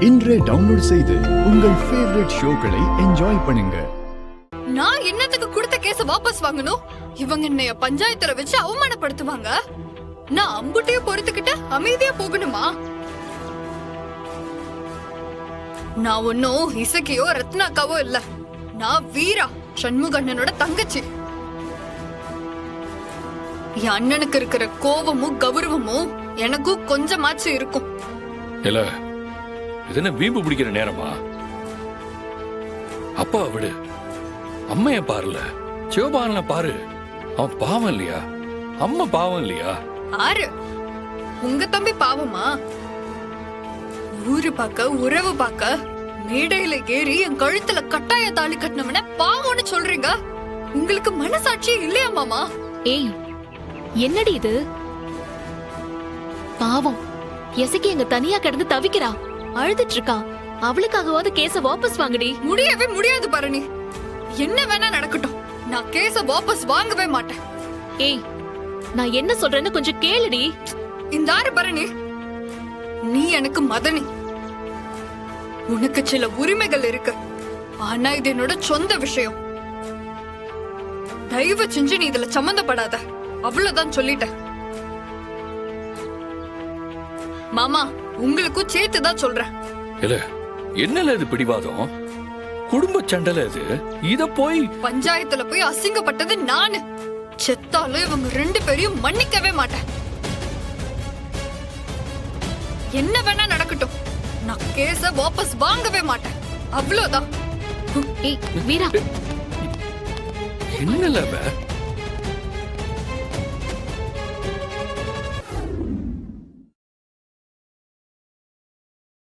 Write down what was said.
இன்றே டவுன்லோட் செய்து உங்கள் ஃபேவரட் ஷோக்களை என்ஜாய் பண்ணுங்க. நான் என்னத்துக்கு கொடுத்த கேஸ வாபஸ் வாங்கணும்? இவங்க என்னைய பஞ்சாயத்துல வச்சு அவமானப்படுத்துவாங்க. நான் அம்புட்டையும் பொறுத்துக்கிட்டு அமைதியா போகணுமா? நான் ஒன்னும் இசக்கியோ ரத்னாக்காவோ இல்ல. நான் வீரா, சண்முகண்ணனோட தங்கச்சி. என் அண்ணனுக்கு இருக்கிற கோபமும் கௌரவமும் எனக்கும் கொஞ்சமாச்சு இருக்கும். இல்ல, இது என்ன வீம்பு பிடிக்கிற நேரமா? அப்பா விடு, அம்மைய பாருல, சிவபாலனை பாரு. அவன் பாவம் இல்லையா? அம்மா பாவம் இல்லையா? ஆறு உங்க தம்பி பாவமா? ஊரு பார்க்க உறவு பார்க்க மேடையில ஏறி என் கழுத்துல கட்டாய தாலி கட்டினவன பாவம்னு சொல்றீங்க. உங்களுக்கு மனசாட்சி இல்லையா மாமா? ஏய், என்னடி இது? பாவம் எசக்கி எங்க தனியா கிடந்து தவிக்கிறா, அழுதுட்டு இருக்கா. அவளுக்காகவாவது கேஸ வாபஸ் வாங்கடி. முடியவே முடியாது பரணி. என்ன வேணா நடக்கட்டும், நான் கேஸ வாபஸ் வாங்கவே மாட்டேன். ஏய், நான் என்ன சொல்றேன்னு கொஞ்சம் கேளுடி. இந்த ஆறு பரணி, நீ எனக்கு மதனி. உனக்கு சில உரிமைகள் இருக்கு, ஆனா இது என்னோட சொந்த விஷயம். தயவு செஞ்சு நீ இதுல சம்பந்தப்படாத, அவ்வளவுதான் சொல்லிட்டேன். மாமா, உங்களுக்கும் சேர்த்துதான் சொல்றேன். இல்ல, என்னல இது பிடிவாதம்? குடும்ப சண்டல இது. இத போய் பஞ்சாயத்துல போய் அசிங்கப்பட்டது நானு. செத்தாலும் இவங்க ரெண்டு பேரையும் மன்னிக்கவே மாட்டேன். என்ன வேணா நடக்கட்டும், நான் கேஸ வாபஸ் வாங்கவே மாட்டேன், அவ்வளவுதான். ஏய் வீரா, என்னல